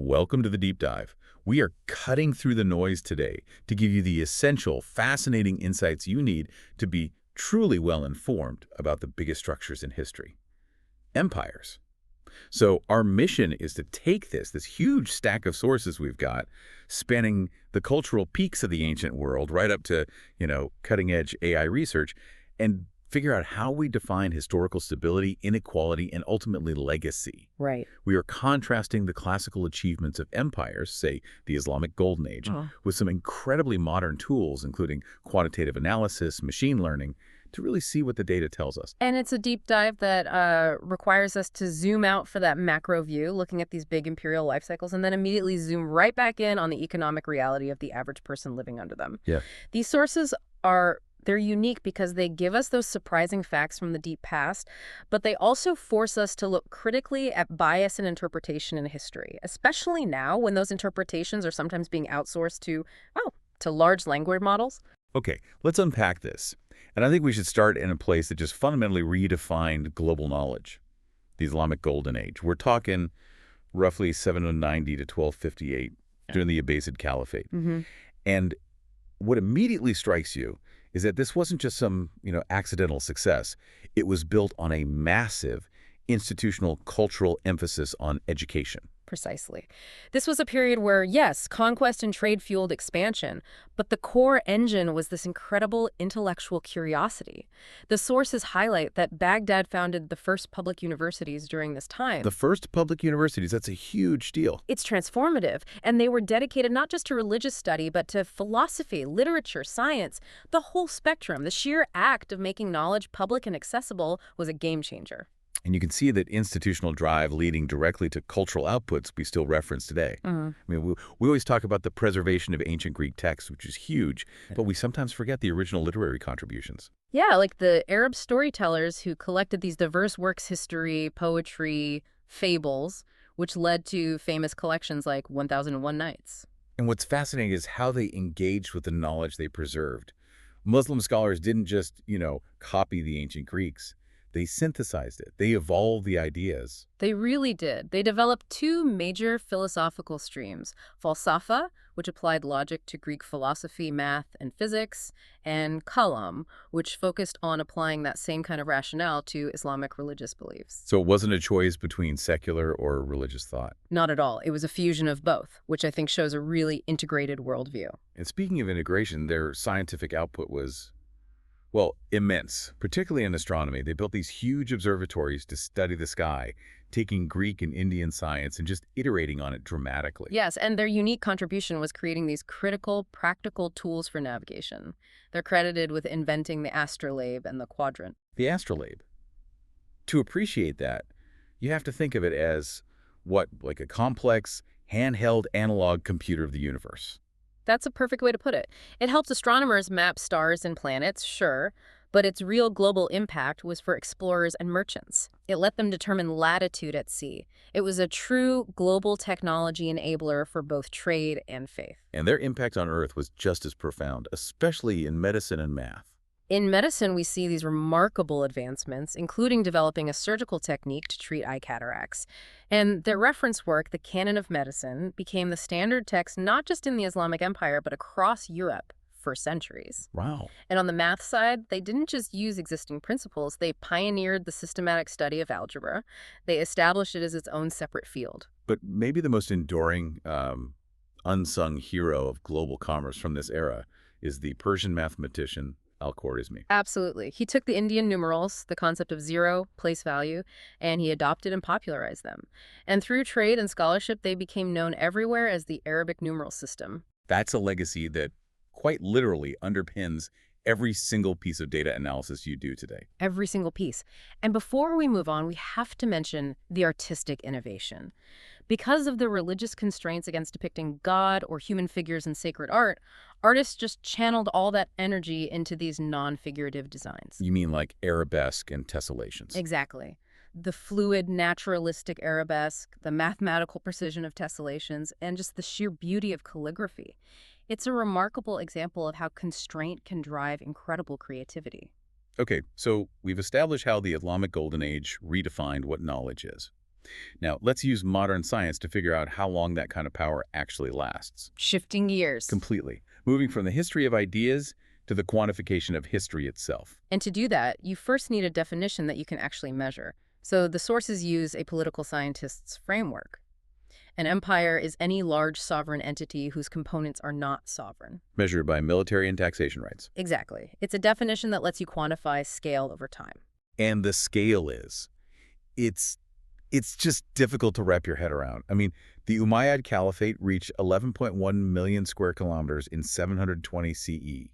Welcome to the deep dive. We are cutting through the noise today to give you the essential, fascinating insights you need to be truly well informed about the biggest structures in history. Empires. So our mission is to take this huge stack of sources we've got, spanning the cultural peaks of the ancient world right up to, cutting-edge AI research, and figure out how we define historical stability, inequality, and ultimately legacy. Right. We are contrasting the classical achievements of empires, say the Islamic Golden Age, with some incredibly modern tools, including quantitative analysis, machine learning, to really see what the data tells us. And it's a deep dive that requires us to zoom out for that macro view, looking at these big imperial life cycles, and then immediately zoom right back in on the economic reality of the average person living under them. Yeah. These sources they're unique because they give us those surprising facts from the deep past, but they also force us to look critically at bias and interpretation in history, especially now when those interpretations are sometimes being outsourced to large language models. Okay, let's unpack this. And I think we should start in a place that just fundamentally redefined global knowledge, the Islamic Golden Age. We're talking roughly 790 to 1258 during the Abbasid Caliphate. And what immediately strikes you is that this wasn't just some, accidental success. It was built on a massive institutional cultural emphasis on education. Precisely. This was a period where, yes, conquest and trade fueled expansion, but the core engine was this incredible intellectual curiosity. The sources highlight that Baghdad founded the first public universities during this time. The first public universities, that's a huge deal. It's transformative, and they were dedicated not just to religious study, but to philosophy, literature, science, the whole spectrum. The sheer act of making knowledge public and accessible was a game changer. And you can see that institutional drive leading directly to cultural outputs we still reference today. I mean, we always talk about the preservation of ancient Greek texts, which is huge, but we sometimes forget the original literary contributions. Yeah, like the Arab storytellers who collected these diverse works, history, poetry, fables, which led to famous collections like 1001 Nights. And what's fascinating is how they engaged with the knowledge they preserved. Muslim scholars didn't just, copy the ancient Greeks. They synthesized it. They evolved the ideas. They really did. They developed two major philosophical streams: falsafa, which applied logic to Greek philosophy, math, and physics, and kalam, which focused on applying that same kind of rationale to Islamic religious beliefs. So it wasn't a choice between secular or religious thought. Not at all. It was a fusion of both, which I think shows a really integrated worldview. And speaking of integration, their scientific output was, immense, particularly in astronomy. They built these huge observatories to study the sky, taking Greek and Indian science and just iterating on it dramatically. Yes, and their unique contribution was creating these critical, practical tools for navigation. They're credited with inventing the astrolabe and the quadrant. The astrolabe. To appreciate that, you have to think of it as, like a complex, handheld analog computer of the universe. That's a perfect way to put it. It helped astronomers map stars and planets, sure, but its real global impact was for explorers and merchants. It let them determine latitude at sea. It was a true global technology enabler for both trade and faith. And their impact on Earth was just as profound, especially in medicine and math. In medicine, we see these remarkable advancements, including developing a surgical technique to treat eye cataracts. And their reference work, the Canon of Medicine, became the standard text not just in the Islamic Empire, but across Europe for centuries. Wow. And on the math side, they didn't just use existing principles. They pioneered the systematic study of algebra. They established it as its own separate field. But maybe the most enduring, unsung hero of global commerce from this era is the Persian mathematician Al-Khwarizmi. Absolutely. He took the Indian numerals, the concept of zero, place value, and he adopted and popularized them. And through trade and scholarship, they became known everywhere as the Arabic numeral system. That's a legacy that quite literally underpins every single piece of data analysis you do today. Every single piece. And before we move on, we have to mention the artistic innovation. Because of the religious constraints against depicting God or human figures in sacred art, artists just channeled all that energy into these non-figurative designs. You mean like arabesque and tessellations? Exactly. The fluid, naturalistic arabesque, the mathematical precision of tessellations, and just the sheer beauty of calligraphy. It's a remarkable example of how constraint can drive incredible creativity. Okay, so we've established how the Islamic Golden Age redefined what knowledge is. Now, let's use modern science to figure out how long that kind of power actually lasts. Shifting gears. Completely. Moving from the history of ideas to the quantification of history itself. And to do that, you first need a definition that you can actually measure. So the sources use a political scientist's framework. An empire is any large sovereign entity whose components are not sovereign. Measured by military and taxation rights. Exactly. It's a definition that lets you quantify scale over time. And the scale is, it's just difficult to wrap your head around. I mean, the Umayyad Caliphate reached 11.1 million square kilometers in 720 CE.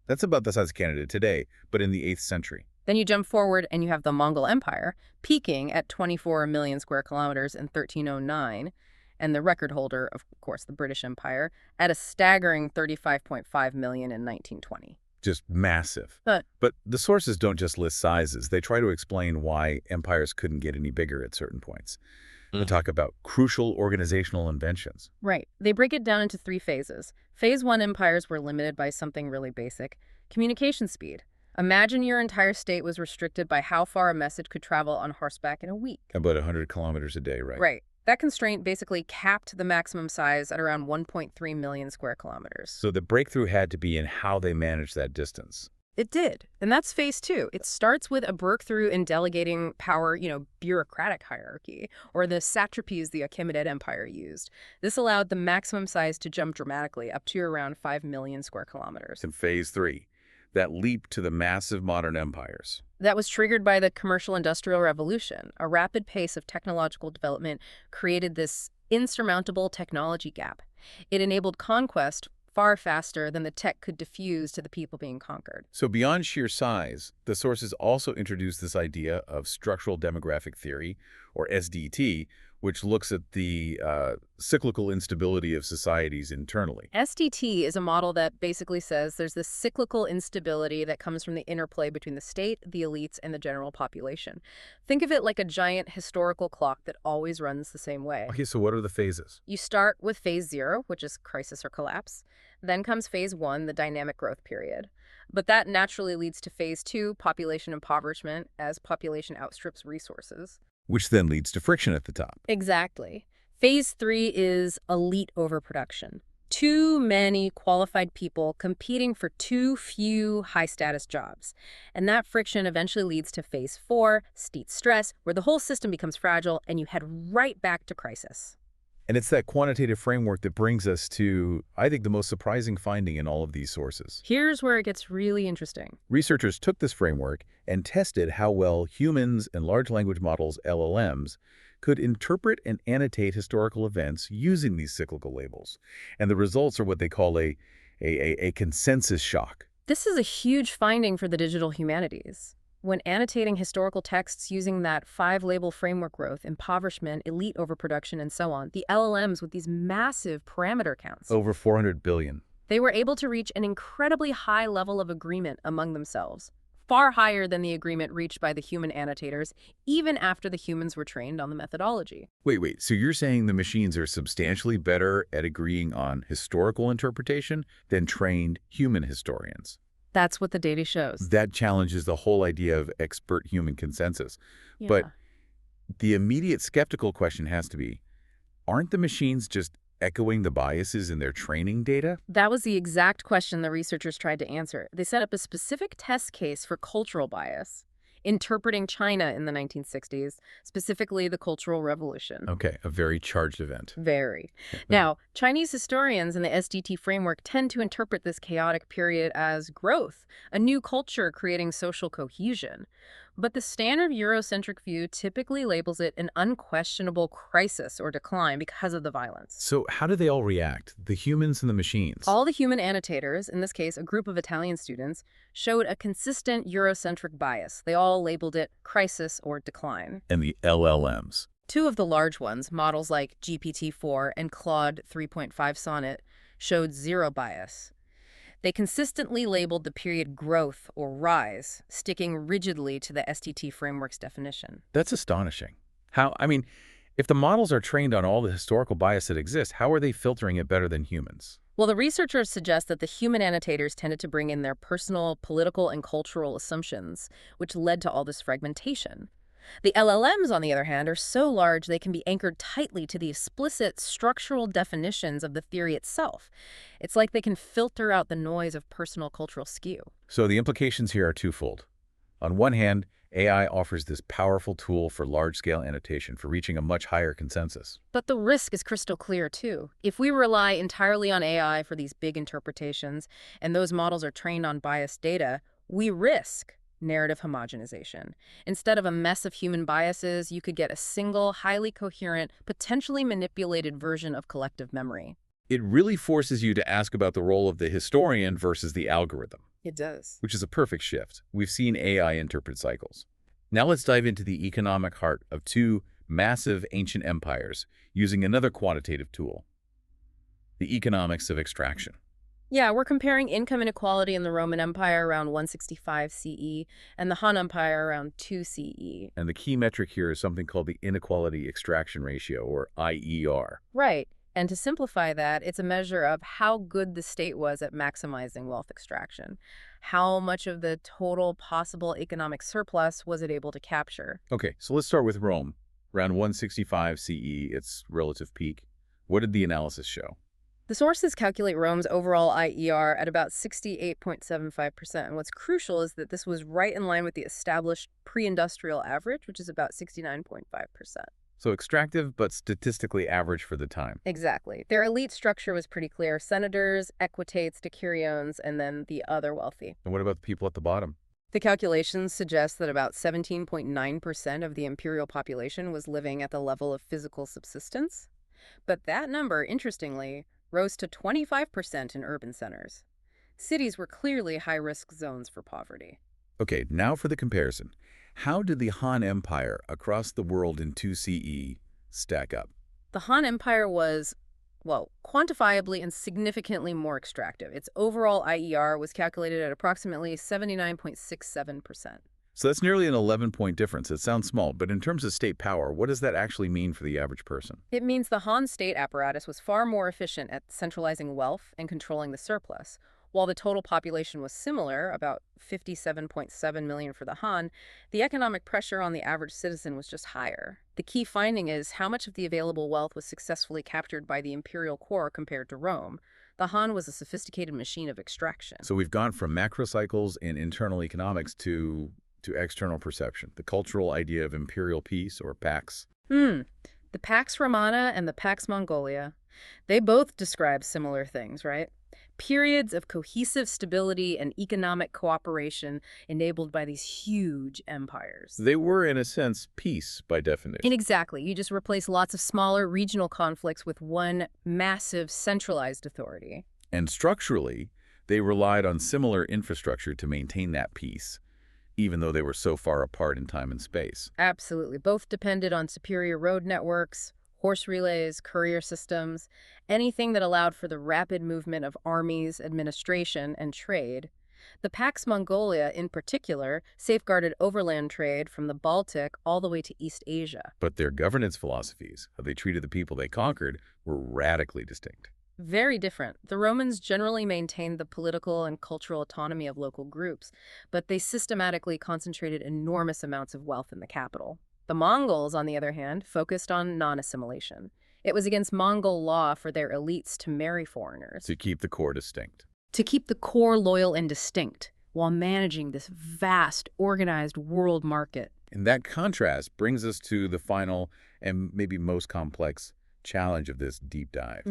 That's about the size of Canada today, but in the 8th century. Then you jump forward and you have the Mongol Empire, peaking at 24 million square kilometers in 1309, and the record holder, of course, the British Empire, at a staggering 35.5 million in 1920. Just massive. But the sources don't just list sizes. They try to explain why empires couldn't get any bigger at certain points. They talk about crucial organizational inventions. right, they break it down into 3 phases. Phase 1 empires were limited by something really basic: communication speed. Imagine your entire state was restricted by how far a message could travel on horseback in a week. About 100 kilometers a day, right? Right. That constraint basically capped the maximum size at around 1.3 million square kilometers. So the breakthrough had to be in how they managed that distance. It did. And that's phase 2. It starts with a breakthrough in delegating power, bureaucratic hierarchy, or the satrapies the Achaemenid Empire used. This allowed the maximum size to jump dramatically up to around 5 million square kilometers. In phase 3, that leap to the massive modern empires. That was triggered by the commercial industrial revolution. A rapid pace of technological development created this insurmountable technology gap. It enabled conquest far faster than the tech could diffuse to the people being conquered. So beyond sheer size, the sources also introduce this idea of structural demographic theory, or SDT, which looks at the cyclical instability of societies internally. SDT is a model that basically says there's this cyclical instability that comes from the interplay between the state, the elites, and the general population. Think of it like a giant historical clock that always runs the same way. Okay, so what are the phases? You start with phase 0, which is crisis or collapse. Then comes phase 1, the dynamic growth period. But that naturally leads to phase 2, population impoverishment, as population outstrips resources. Which then leads to friction at the top. Exactly. Phase 3 is elite overproduction. Too many qualified people competing for too few high-status jobs. And that friction eventually leads to phase 4, state stress, where the whole system becomes fragile and you head right back to crisis. And it's that quantitative framework that brings us to, I think, the most surprising finding in all of these sources. Here's where it gets really interesting. Researchers took this framework and tested how well humans and large language models, LLMs, could interpret and annotate historical events using these cyclical labels. And the results are what they call a consensus shock. This is a huge finding for the digital humanities. When annotating historical texts using that 5-label framework growth, impoverishment, elite overproduction, and so on, the LLMs with these massive parameter counts, Over 400 billion. they were able to reach an incredibly high level of agreement among themselves, far higher than the agreement reached by the human annotators, even after the humans were trained on the methodology. Wait, so you're saying the machines are substantially better at agreeing on historical interpretation than trained human historians? That's what the data shows. That challenges the whole idea of expert human consensus. But the immediate skeptical question has to be, aren't the machines just echoing the biases in their training data? That was the exact question the researchers tried to answer. They set up a specific test case for cultural bias, interpreting China in the 1960s, specifically the Cultural Revolution. Okay, a very charged event. Very. Now, Chinese historians in the SDT framework tend to interpret this chaotic period as growth, a new culture creating social cohesion. But the standard Eurocentric view typically labels it an unquestionable crisis or decline because of the violence. So how do they all react, the humans and the machines? All the human annotators, in this case a group of Italian students, showed a consistent Eurocentric bias. They all labeled it crisis or decline. And the LLMs? 2 of the large ones, models like GPT-4 and Claude 3.5 Sonnet, showed zero bias. They consistently labeled the period growth or rise, sticking rigidly to the SDT framework's definition. That's astonishing. If the models are trained on all the historical bias that exists, how are they filtering it better than humans? Well, the researchers suggest that the human annotators tended to bring in their personal, political, and cultural assumptions, which led to all this fragmentation. The LLMs, on the other hand, are so large they can be anchored tightly to the explicit structural definitions of the theory itself. It's like they can filter out the noise of personal cultural skew. So the implications here are twofold. On one hand, AI offers this powerful tool for large-scale annotation for reaching a much higher consensus. But the risk is crystal clear, too. If we rely entirely on AI for these big interpretations, and those models are trained on biased data, we risk narrative homogenization. Instead of a mess of human biases, you could get a single, highly coherent, potentially manipulated version of collective memory. It really forces you to ask about the role of the historian versus the algorithm, It does. which is a perfect shift. We've seen AI interpret cycles. Now let's dive into the economic heart of two massive ancient empires using another quantitative tool, the economics of extraction. Yeah, we're comparing income inequality in the Roman Empire around 165 CE and the Han Empire around 2 CE. And the key metric here is something called the inequality extraction ratio, or IER. Right. And to simplify that, it's a measure of how good the state was at maximizing wealth extraction. How much of the total possible economic surplus was it able to capture? Okay, so let's start with Rome. Around 165 CE, its relative peak. What did the analysis show? The sources calculate Rome's overall IER at about 68.75%, and what's crucial is that this was right in line with the established pre-industrial average, which is about 69.5%. So extractive, but statistically average for the time. Exactly. Their elite structure was pretty clear. Senators, equitates, decuriones, and then the other wealthy. And what about the people at the bottom? The calculations suggest that about 17.9% of the imperial population was living at the level of physical subsistence. But that number, interestingly, rose to 25% in urban centers. Cities were clearly high-risk zones for poverty. Okay, now for the comparison. How did the Han Empire across the world in 2 CE stack up? The Han Empire was, well, quantifiably and significantly more extractive. Its overall IER was calculated at approximately 79.67%. So that's nearly an 11-point difference. It sounds small, but in terms of state power, what does that actually mean for the average person? It means the Han state apparatus was far more efficient at centralizing wealth and controlling the surplus. While the total population was similar, about 57.7 million for the Han, the economic pressure on the average citizen was just higher. The key finding is how much of the available wealth was successfully captured by the imperial core compared to Rome. The Han was a sophisticated machine of extraction. So we've gone from macro cycles in internal economics to external perception, the cultural idea of imperial peace, or Pax. The Pax Romana and the Pax Mongolia, they both describe similar things, right? Periods of cohesive stability and economic cooperation enabled by these huge empires. They were, in a sense, peace by definition. And exactly. You just replace lots of smaller regional conflicts with one massive centralized authority. And structurally, they relied on similar infrastructure to maintain that peace, even though they were so far apart in time and space. Absolutely. Both depended on superior road networks, horse relays, courier systems, anything that allowed for the rapid movement of armies, administration, and trade. The Pax Mongolia, in particular, safeguarded overland trade from the Baltic all the way to East Asia. But their governance philosophies, how they treated the people they conquered, were radically distinct. Very different. The Romans generally maintained the political and cultural autonomy of local groups, but they systematically concentrated enormous amounts of wealth in the capital. The Mongols, on the other hand, focused on non-assimilation. It was against Mongol law for their elites to marry foreigners, To keep the core distinct. to keep the core loyal and distinct, while managing this vast, organized world market. And that contrast brings us to the final and maybe most complex challenge of this deep dive.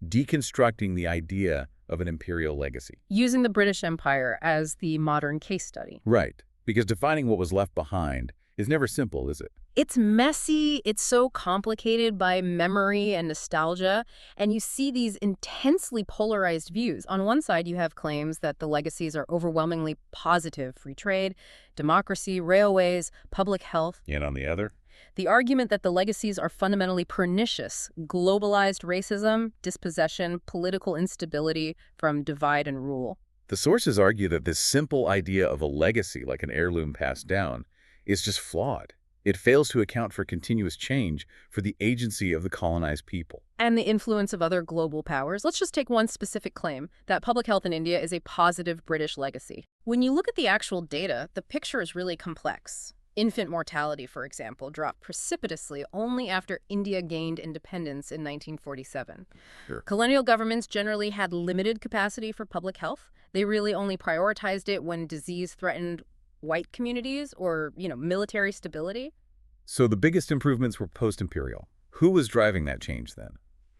Deconstructing the idea of an imperial legacy. Using the British Empire as the modern case study. Right, because defining what was left behind is never simple, is it? It's messy, it's so complicated by memory and nostalgia, and you see these intensely polarized views. On one side, you have claims that the legacies are overwhelmingly positive: free trade, democracy, railways, public health. And on the other? The argument that the legacies are fundamentally pernicious: globalized racism, dispossession, political instability from divide and rule. The sources argue that this simple idea of a legacy, like an heirloom passed down, is just flawed. It fails to account for continuous change, for the agency of the colonized people. And the influence of other global powers. Let's just take one specific claim, that public health in India is a positive British legacy. When you look at the actual data, the picture is really complex. Infant mortality, for example, dropped precipitously only after India gained independence in 1947. Sure. Colonial governments generally had limited capacity for public health. They really only prioritized it when disease threatened white communities or, military stability. So the biggest improvements were post-imperial. Who was driving that change then?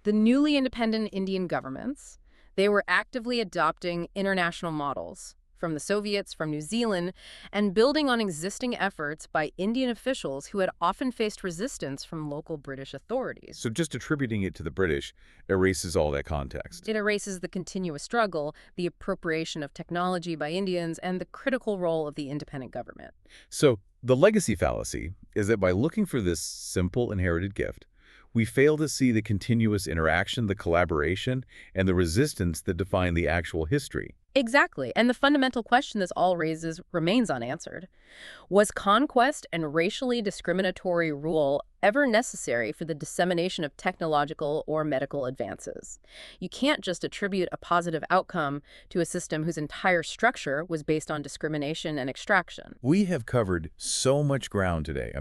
The newly independent Indian governments, they were actively adopting international models from the Soviets, from New Zealand, and building on existing efforts by Indian officials who had often faced resistance from local British authorities. So just attributing it to the British erases all that context. It erases the continuous struggle, the appropriation of technology by Indians, and the critical role of the independent government. So the legacy fallacy is that by looking for this simple inherited gift, we fail to see the continuous interaction, the collaboration, and the resistance that define the actual history. Exactly. And the fundamental question this all raises remains unanswered. Was conquest and racially discriminatory rule ever necessary for the dissemination of technological or medical advances? You can't just attribute a positive outcome to a system whose entire structure was based on discrimination and extraction. We have covered so much ground today.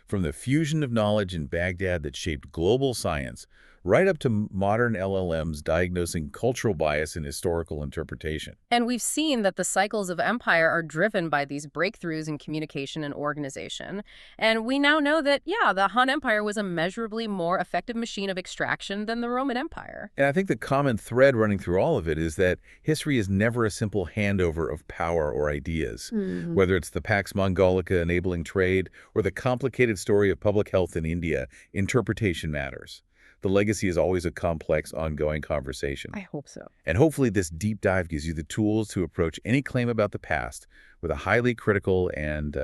From the fusion of knowledge in Baghdad that shaped global science, right up to modern LLMs diagnosing cultural bias in historical interpretation. And we've seen that the cycles of empire are driven by these breakthroughs in communication and organization. And we now know that, the Han Empire was a measurably more effective machine of extraction than the Roman Empire. And I think the common thread running through all of it is that history is never a simple handover of power or ideas. Whether it's the Pax Mongolica enabling trade or the complicated story of public health in India, interpretation matters. The legacy is always a complex, ongoing conversation. I hope so. And hopefully this deep dive gives you the tools to approach any claim about the past with a highly critical and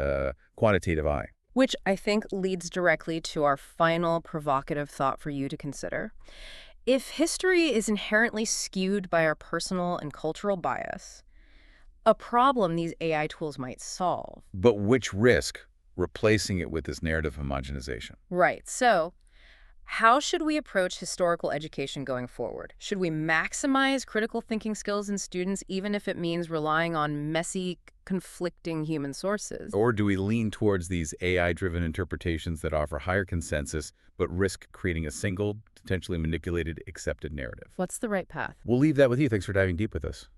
quantitative eye. Which I think leads directly to our final provocative thought for you to consider. If history is inherently skewed by our personal and cultural bias, a problem these AI tools might solve. But which risk replacing it with this narrative homogenization? Right. So, how should we approach historical education going forward? Should we maximize critical thinking skills in students, even if it means relying on messy, conflicting human sources? Or do we lean towards these AI-driven interpretations that offer higher consensus, but risk creating a single, potentially manipulated, accepted narrative? What's the right path? We'll leave that with you. Thanks for diving deep with us.